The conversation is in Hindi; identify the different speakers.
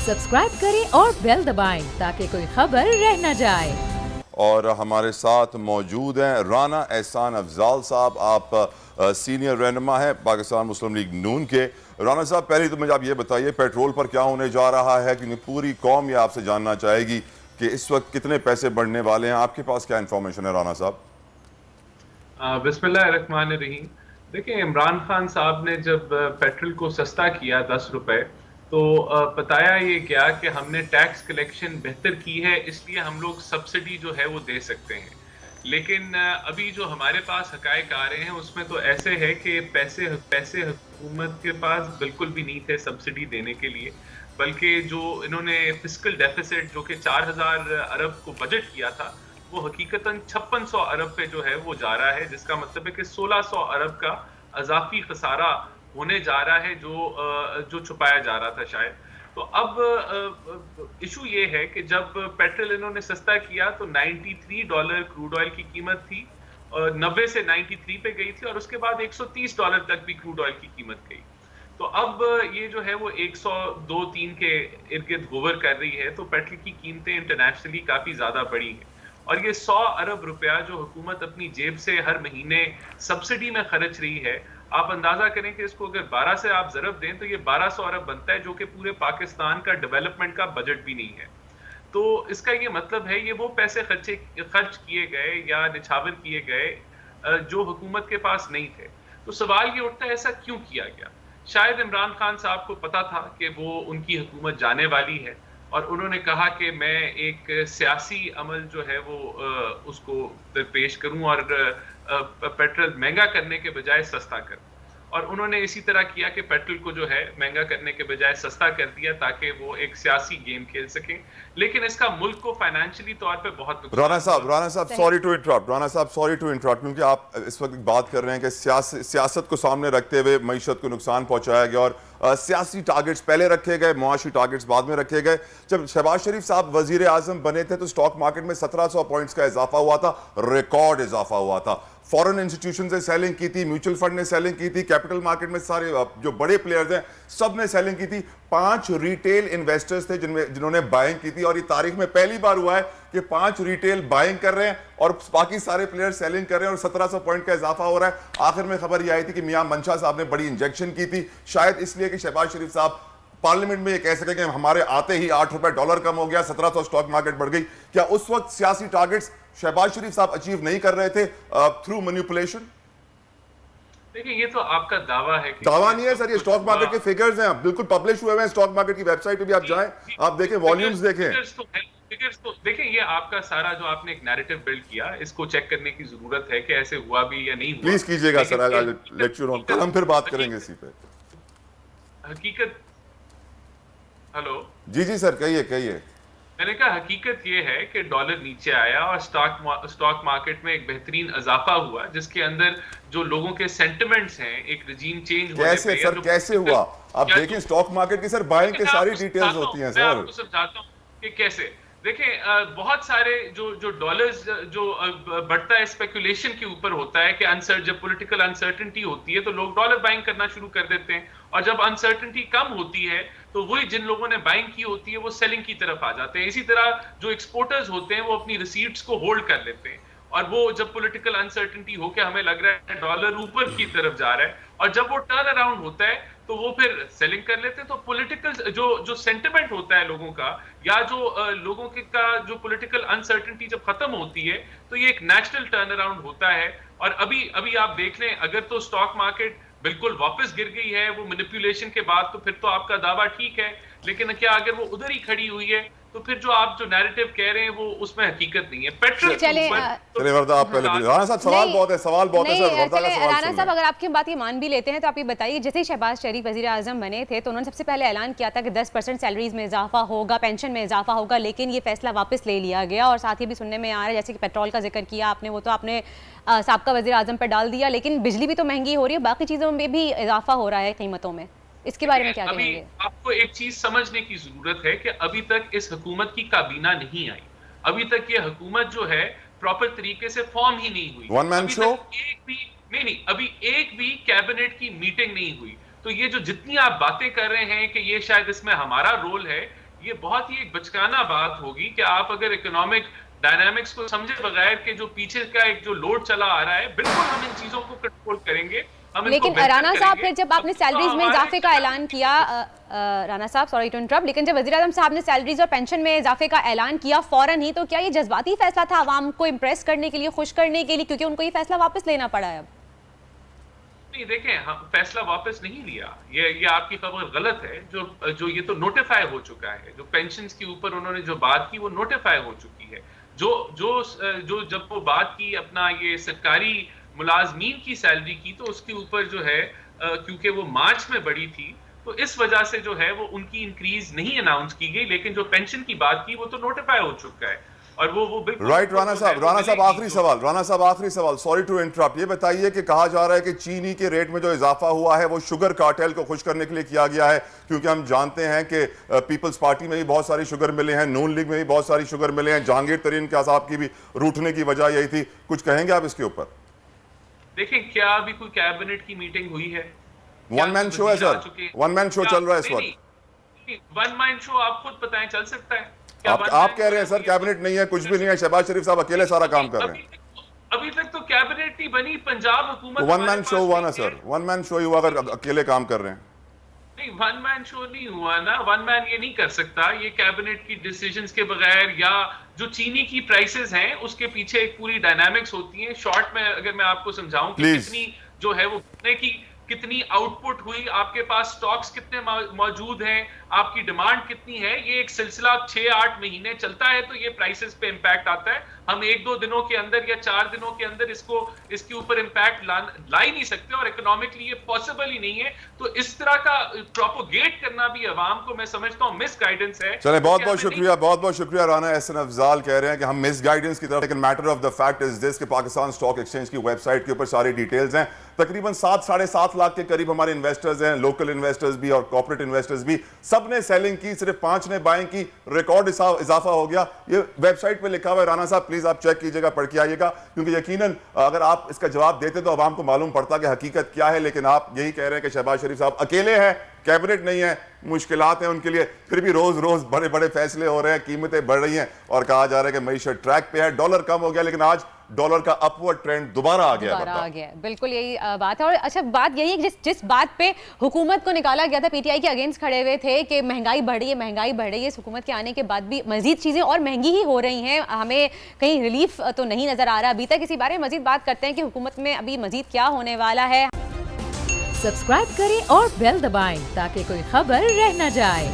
Speaker 1: सब्सक्राइब करें और बेल दबाएं ताकि कोई खबर रह न जाए।
Speaker 2: और हमारे साथ मौजूद हैं राना एहसान अफजाल साहब। आप सीनियर रहनुमा हैं पाकिस्तान मुस्लिम लीग नून के। राना साहब, पहले तो मुझे आप ये बताइए पेट्रोल पर क्या होने जा रहा है, क्योंकि पूरी कौम ये आपसे जानना चाहेगी कि इस वक्त कितने पैसे बढ़ने वाले हैं। आपके पास क्या इन्फॉर्मेशन है राना साहब?
Speaker 3: बिस्मिल्लाहिर्रहमानिर्रहीम। देखिए, इमरान खान साहब ने जब पेट्रोल को सस्ता किया 10 रुपए, तो बताया ये क्या कि हमने टैक्स कलेक्शन बेहतर की है, इसलिए हम लोग सब्सिडी जो है वो दे सकते हैं। लेकिन अभी जो हमारे पास हकायक आ रहे हैं उसमें तो ऐसे है कि पैसे पैसे हुकूमत के पास बिल्कुल भी नहीं थे सब्सिडी देने के लिए, बल्कि जो इन्होंने फिस्कल डेफिसिट जो कि 4000 अरब को बजट किया था, वो हकीकतन 5600 अरब पे जो है वो जा रहा है, जिसका मतलब है कि 1600 अरब का अजाफी खसारा होने जा रहा है जो छुपाया जा रहा था शायद। तो अब इशू ये है कि जब पेट्रोल इन्होंने सस्ता किया तो $93 क्रूड ऑयल की कीमत थी, 90 से 93 पे गई थी, और उसके बाद $130 तक भी क्रूड ऑयल की कीमत गई। तो अब ये जो है वो 102-3 के इर्द गिर्द होवर कर रही है, तो पेट्रोल की कीमतें इंटरनेशनली काफी ज्यादा बढ़ी हैं। और ये 100 अरब रुपया जो हुकूमत अपनी जेब से हर महीने सब्सिडी में खर्च रही है, आप अंदाजा करें कि इसको अगर 12 से आप ज़रब दें तो ये 1200 अरब बनता है, जो कि पूरे पाकिस्तान का डेवलपमेंट का बजट भी नहीं है। तो इसका ये मतलब है ये वो पैसे खर्च किए गए या निछावर किए गए जो हुकूमत के पास नहीं थे। तो सवाल ये उठता है, ऐसा क्यों किया गया? शायद इमरान खान साहब को पता था कि वो उनकी हुकूमत जाने वाली है, और उन्होंने कहा कि मैं एक सियासी अमल जो है वो उसको पेश करूं और पेट्रोल महंगा करने के बजाय सस्ता करूं। और उन्होंने इसी तरह किया कि पेट्रोल को जो है महंगा करने के बजाय सस्ता कर दिया ताकि वो एक सियासी गेम खेल सकें, लेकिन इसका मुल्क को फाइनेंशियली तौर पे बहुत नुकसान।
Speaker 2: राना साहब सॉरी टू इंटरप्ट, क्योंकि आप इस वक्त बात कर रहे हैं कि सियासत को सामने रखते हुए मईशत को नुकसान पहुंचाया गया और सियासी टारगेट्स पहले रखे गए, मुआशी टारगेट्स बाद में रखे गए। जब शहबाज शरीफ साहब वजीर आजम बने थे तो स्टॉक मार्केट में 1700 पॉइंट्स का इजाफा हुआ था, रिकॉर्ड इजाफा हुआ था। फॉरेन इंस्टीट्यूशन से सेलिंग की थी, म्यूचुअल फंड ने सेलिंग की थी, कैपिटल मार्केट में सारे जो बड़े प्लेयर्स हैं सब ने सेलिंग की थी। 5 रिटेल इन्वेस्टर्स थे जिन्होंने बाइंग की थी, और ये तारीख में पहली बार हुआ है कि 5 रिटेल बाइंग कर रहे हैं और बाकी सारे प्लेयर सेलिंग कर रहे हैं, और 1700 पॉइंट का इजाफा हो रहा है। आखिर में खबर यह आई थी कि मियां मंशा साहब ने बड़ी इंजेक्शन की थी, शायद इसलिए कि शहबाज शरीफ साहब पार्लियामेंट में ये कह सके कि हमारे आते ही $8 कम हो गया, 1700 स्टॉक मार्केट बढ़ गई। क्या उस वक्त सियासी टारगेट्स शहबाज शरीफ साहब अचीव नहीं कर रहे थे थ्रू मैनिपुलेशन?
Speaker 3: देखिए, ये तो आपका दावा है कि
Speaker 2: दावा नहीं है सर, ये स्टॉक मार्केट के फिगर्स हैं, बिल्कुल पब्लिश हुए हैं। स्टॉक मार्केट की वेबसाइट पे भी आप जाएं, आप देखें, वॉल्यूम्स देखें।
Speaker 3: फिगर्स तो देखें, ये आपका सारा जो आपने एक नैरेटिव बिल्ड किया, इसको चेक करने की जरूरत है कि ऐसे हुआ भी या नहीं हुआ।
Speaker 2: प्लीज कीजिएगा sir, I will let you know. कल हम फिर बात करेंगे इसी पे।
Speaker 3: हकीकत, हेलो
Speaker 2: जी सर, कहिए।
Speaker 3: मैंने कहा हकीकत ये है कि डॉलर नीचे आया और स्टॉक मार्केट में एक बेहतरीन इजाफा हुआ, जिसके अंदर जो लोगों के सेंटिमेंट्स हैं एक रजीम चेंज होने
Speaker 2: कैसे
Speaker 3: पे
Speaker 2: सर, कैसे हुआ? आप देखें स्टॉक मार्केट की सर बाइंग की सारी डिटेल्स होती हैं सर।
Speaker 3: मैं आपको समझाता हूं कि कैसे। देखें, बहुत सारे जो डॉलर्स जो बढ़ता है स्पेकुलेशन के ऊपर होता है कि जब पॉलिटिकल अनसर्टेनिटी होती है तो लोग डॉलर बाइंग करना शुरू कर देते हैं, और जब अनसर्टेनिटी कम होती है तो वही जिन लोगों ने बाइंग की होती है वो सेलिंग की तरफ आ जाते हैं। इसी तरह जो एक्सपोर्टर्स होते हैं वो अपनी रिसीट्स को होल्ड कर लेते हैं, और वो जब पॉलिटिकल अनसर्टेनिटी हो के हमें लग रहा है डॉलर ऊपर की तरफ जा रहा है, और जब वो टर्न अराउंड होता है तो वो फिर सेलिंग कर लेते हैं। तो पॉलिटिकल जो सेंटिमेंट होता है लोगों का, या जो लोगों का जो पॉलिटिकल अनसर्टेनिटी जब खत्म होती है तो ये एक नेचुरल टर्न अराउंड होता है। और अभी आप देख लें, अगर तो स्टॉक मार्केट बिल्कुल वापस गिर गई है वो मैनिपुलेशन के बाद, तो फिर तो आपका दावा ठीक है, लेकिन क्या अगर वो उधर ही खड़ी हुई है तो फिर जो आप जो नैरेटिव कह रहे हैं वो उसमें हकीकत नहीं है। पेट्रोल
Speaker 2: चले वर्दा, आप पहले राणा साहब सवाल बहुत है सर, वर्दा का सवाल।
Speaker 4: राणा साहब, अगर आपकी बात ये मान भी लेते हैं तो आप ये बताइए, जैसे शहबाज शरीफ वजीर आजम बने थे तो उन्होंने सबसे पहले ऐलान किया था कि 10% सैलरीज में इजाफा होगा, पेंशन में इजाफा होगा, लेकिन ये फैसला वापस ले लिया गया। और साथ ही भी सुनने में आ रहा है, जैसे कि पेट्रोल का जिक्र किया आपने, वो तो आपने साबका वजीर आजम पर डाल दिया, लेकिन बिजली भी तो महंगी हो रही है, बाकी चीज़ों में भी इजाफा हो रहा है कीमतों में। इसके बारे में क्या कहेंगे?
Speaker 3: आपको एक चीज समझने की जरूरत है कि अभी तक इस हुकूमत की काबीना नहीं आई, अभी तक ये हुकूमत जो है प्रॉपर तरीके से फॉर्म ही नहीं हुई।
Speaker 2: One man show?
Speaker 3: अभी एक भी कैबिनेट की मीटिंग नहीं हुई। तो ये जो जितनी आप बातें कर रहे हैं कि ये शायद इसमें हमारा रोल है, ये बहुत ही एक बचकाना बात होगी कि आप अगर इकोनॉमिक डायनामिक्स को समझे बगैर के जो पीछे का एक जो लोड चला आ रहा है, बिल्कुल हम इन चीजों को कंट्रोल करेंगे।
Speaker 4: लेकिन राना साहब, फिर जब आपने सैलरीज में इजाफे का ऐलान किया, राना साहब सॉरी टू इंटरप्ट, लेकिन जब वज़ीर आज़म साहब ने सैलरीज और पेंशन में इजाफे का ऐलान किया फौरन ही, तो क्या ये जज्बाती फैसला था आवाम को इम्प्रेस करने के लिए, खुश करने के लिए, क्योंकि उनको ये फैसला वापस लेना पड़ा है? अब
Speaker 3: नहीं, देखें, हम फैसला वापस नहीं लिया, ये आपकी खबर गलत है। जो ये तो नोटिफाई हो चुका है। जो पेंशन्स के ऊपर उन्होंने जो बात की वो नोटिफाई हो चुकी है। जो जब वो बात की अपना ये सरकारी मुलाजमीन की सैलरी की, तो उसके ऊपर जो है क्योंकि वो मार्च में बढ़ी थी, तो इस वजह से जो है वो उनकी इंक्रीज नहीं अनाउंस की गई, लेकिन जो पेंशन की बात की वो तो नोटिफाई हो चुका है और वो बिल्कुल
Speaker 2: राइट। राना साहब आखिरी सवाल, सॉरी टू इंटरप्ट, ये बताइए कि कहा जा रहा है कि चीनी के रेट में जो इजाफा हुआ है वो शुगर कार्टेल को खुश करने के लिए किया गया है, क्योंकि हम जानते हैं कि पीपल्स पार्टी में भी बहुत सारी शुगर मिले हैं, नून लीग में भी बहुत सारी शुगर मिले हैं, जहांगीर तरीन के साहब की भी रूठने की वजह यही थी। कुछ कहेंगे आप इसके ऊपर?
Speaker 3: देखें, क्या अभी कोई कैबिनेट की मीटिंग हुई है?
Speaker 2: वन मैन शो है सर, वन मैन शो चल रहा है इस वक्त।
Speaker 3: वन मैन शो आप खुद बताएं, चल सकता है?
Speaker 2: आप कह रहे हैं सर कैबिनेट नहीं है, कुछ भी नहीं है, शहबाज शरीफ साहब अकेले सारा काम कर रहे हैं।
Speaker 3: अभी तक तो कैबिनेट नहीं बनी, पंजाब हुकूमत
Speaker 2: वन मैन शो हुआ ना सर, वन मैन शो ही हुआ अगर अकेले काम कर रहे हैं।
Speaker 3: नहीं, वन मैन शो नहीं हुआ ना। वन मैन ये नहीं कर सकता, ये कैबिनेट की डिसीजंस के बगैर, या जो चीनी की प्राइसेस हैं उसके पीछे एक पूरी डायनामिक्स होती है। शॉर्ट में अगर मैं आपको समझाऊं कि कितनी जो है वो कितनी आउटपुट हुई, आपके पास स्टॉक्स कितने मौजूद हैं, आपकी डिमांड कितनी है, ये एक सिलसिला 6-8 महीने चलता है, तो ये प्राइसेस पे इंपैक्ट आता है। हम 1-2 दिनों के अंदर या 4 दिनों के अंदर इसके ऊपर इंपैक्ट ला ही नहीं सकते, और इकोनॉमिकली ये पॉसिबल ही नहीं है। तो इस तरह का प्रोपोगेट करना भी अवाम को, मैं समझता हूँ, मिस गाइडेंस है।
Speaker 2: चले, बहुत बहुत शुक्रिया राना एहसन अफजाल कह रहे हैं कि हम मिस गाइडेंस की तरफ, लेकिन matter of the fact is this कि पाकिस्तान स्टॉक एक्सचेंज की वेबसाइट के ऊपर सारी डिटेल्स हैं। तकरीबन 7-7.5 लाख के करीब हमारे इन्वेस्टर्स हैं, लोकल इन्वेस्टर्स भी और कॉर्पोरेट इन्वेस्टर्स भी, सब ने सेलिंग की, सिर्फ 5 ने बाइंग की, रिकॉर्ड इजाफा हो गया। ये वेबसाइट पे लिखा हुआ है। राना साहब प्लीज आप चेक कीजिएगा, पढ़ के आइएगा, क्योंकि यकीनन अगर आप इसका जवाब देते तो आवाम को मालूम पड़ता कि हकीकत क्या है। लेकिन आप यही कह रहे हैं कि शहबाज शरीफ साहब अकेले हैं, कैबिनेट नहीं है, मुश्किलात हैं उनके लिए, फिर भी रोज रोज बड़े बड़े फैसले हो रहे हैं, कीमतें बढ़ रही हैं और कहा जा रहा है कि मईशत ट्रैक पे है। डॉलर कम हो गया, लेकिन आज डॉलर का अपवर्ड ट्रेंड दोबारा आ गया।
Speaker 4: बिल्कुल यही बात है। और अच्छा, बात यही है कि जिस बात पे हुकूमत को निकाला गया था, पीटीआई के अगेंस्ट खड़े हुए थे कि महंगाई बढ़ रही है, इस हुकूमत के आने के बाद भी मजीद चीजें और महंगी ही हो रही हैं, हमें कहीं रिलीफ तो नहीं नजर आ रहा अभी तक। इसी बारे में मजीद बात करते हैं कि हुकूमत में अभी मजीद क्या होने वाला है।
Speaker 1: सब्सक्राइब करें और बेल दबाएं ताकि कोई खबर रह न जाए।